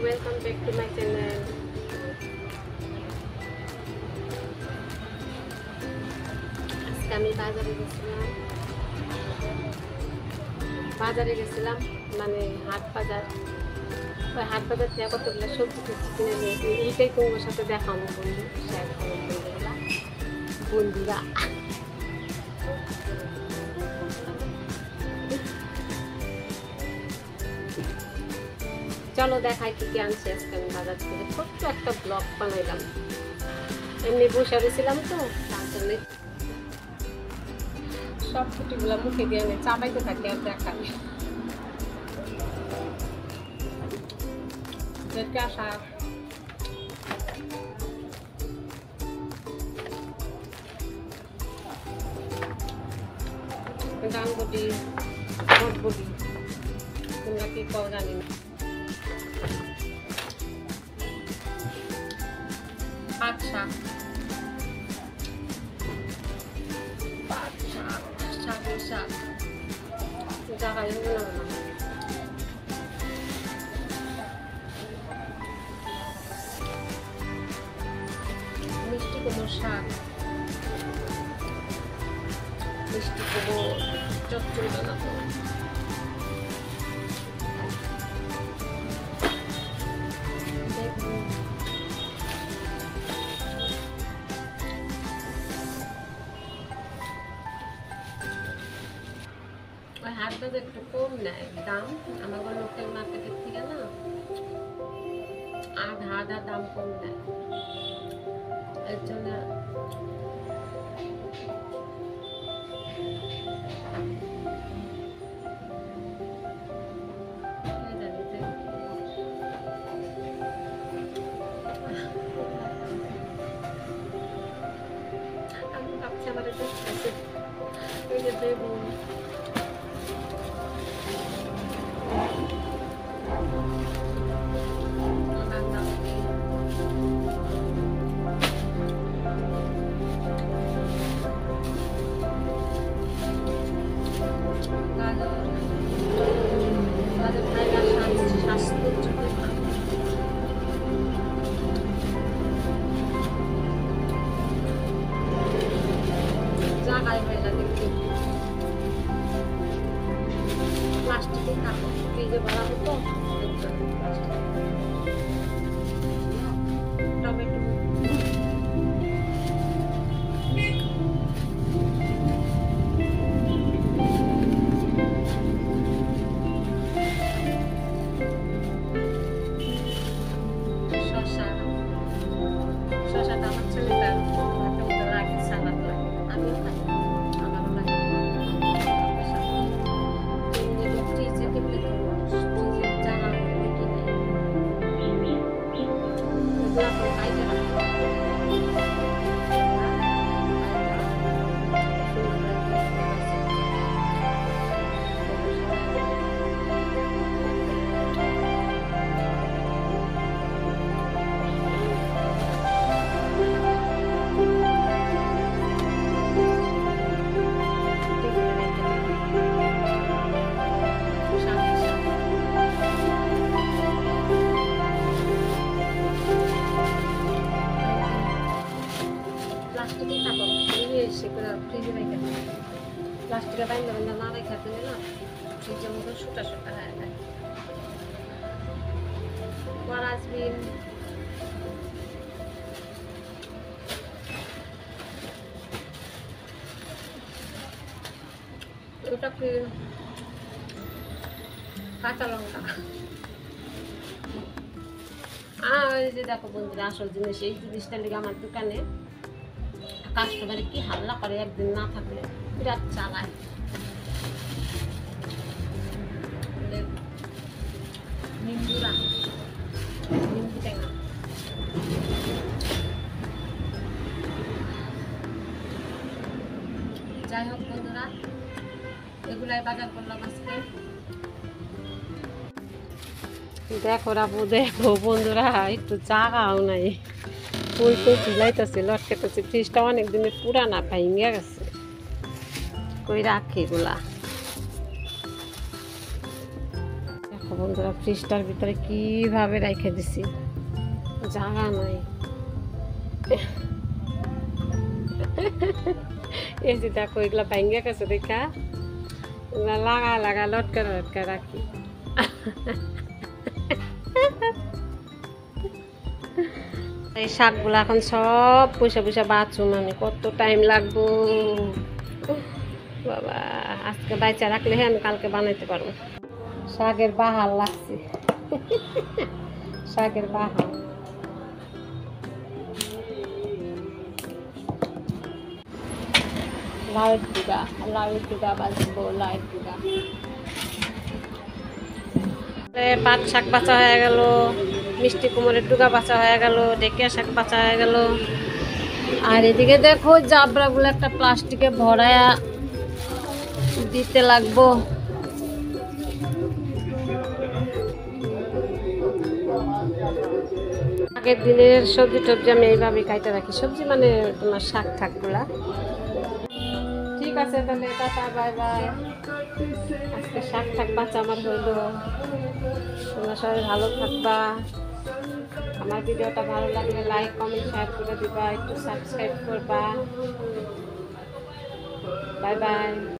welcome back to my channel. আজকে আমি বাজারে গেছিলাম মানে হাট বাজার। ওই হাট বাজার থেকে কতগুলো সবজি টবজি কিনে নিয়েছি। এইটাই তোমার সাথে দেখাবো বন্ধু, শেয়ার করবো বন্ধুরা। চলো দেখাই কি কি আনছি আজকে আমি বাজার থেকে। ছোট্ট একটা ব্লগ বানাইলাম, এমনি বসে গেছিলাম তো তার জন্য সব ছুটিগুলো মুখে দিয়ে আমি চাপাইতে থাকি আর দেখাই। শাক, ডানবটি, বটবটি, তোমরা কি পাও জানি না। পাট শাক, শাকের শাক জায়গায় না মিষ্টি কুমড়োর শাক, মিষ্টি কুমড়ো চচ্চড়ি বানাবো। ওই হাটটা তো একটু কম নেয় দাম, আমাদের লোকাল মার্কেটের থেকে না আধা দাম কম নেয়। এর জন্য আমি ভাবছি আমার দেবো প্লাস্টিকের কাপড় ফ্রিজে ভরা হতো। টমেটো, শসাটা আমার ছেলেটা লাগে, সালাদ লাগে, আমিও খাই, আমারও লাগে। প্লাস্টিকের কাপড় নিয়ে এসে করে ফ্রিজে রেখে দেয়। প্লাস্টিকের বাইন্দা বাইন্দা না রেখে দিলে না ফ্রিজের মধ্যে সুটা সুটা হয়ে যায়। ফরাসবিন, ওটা কি কাঁচা লঙ্কা। এই যে দেখো বন্ধুরা, আসল জিনিস এই জিনিসটা লেগে আমার দোকানে কাস্টমারে কি হাল্লা করে, একদিন না থাকলে বিরাট চালায়। নিম্বুরা, নিম্বু টেঙা, যাই হোক বন্ধুরা, এগুলাই বাজার করলাম আজকে। দেখো রাবু, দেখো বন্ধুরা, একটু জাগাও নাই, কই কই ঝুলাইতেছে, লটকেতেছে। ফ্রিজটা অনেক দিনের পুরানা, ভেঙে গেছে। কই রাখি এগুলা, দেখো বন্ধুরা ফ্রিজটার ভিতরে কিভাবে রেখে দিছি, জায়গা নাই। এই যে দেখো এগুলা ভাঙ্গা গেছে দেখা, এগুলা লাগা লাগা লটকা লটকা রাখি। এই শাকগুলো এখন সব পয়সা পয়সা বাঁচুম আমি, কত টাইম লাগবো বাবা। আজকে বাইচা রাখলে হ্যাঁ আমি কালকে বানাইতে পারবো। শাকের বাহার লাগছে, শাকের বাহার। লাউয়ের টুকা বাজবো, লাউয়ের টুকা। পাট শাক বাঁচা হয়ে গেল, মিষ্টি কুমড়ের টুকা বাঁচা হয়ে গেল, ঢেকিয়া শাক বাঁচা হয়ে গেল। আর এদিকে দেখো জাবড়াগুলো একটা প্লাস্টিকে ভরায়া দিতে লাগবো। আগের দিনের সবজি টবজি আমি এইভাবে কাইতে রাখি, সবজি মানে তোমার শাক ঠাকগুলা। ঠিক আছে তাহলে টাটা, বাই বাই। আজকে শাক ঠাক বাঁচা আমার হইলো। তোমরা সবাই ভালো থাকবা। আমার ভিডিওটা ভালো লাগলে লাইক কমেন্ট শেয়ার করে দিবা, একটু সাবস্ক্রাইব করবা। Bye bye.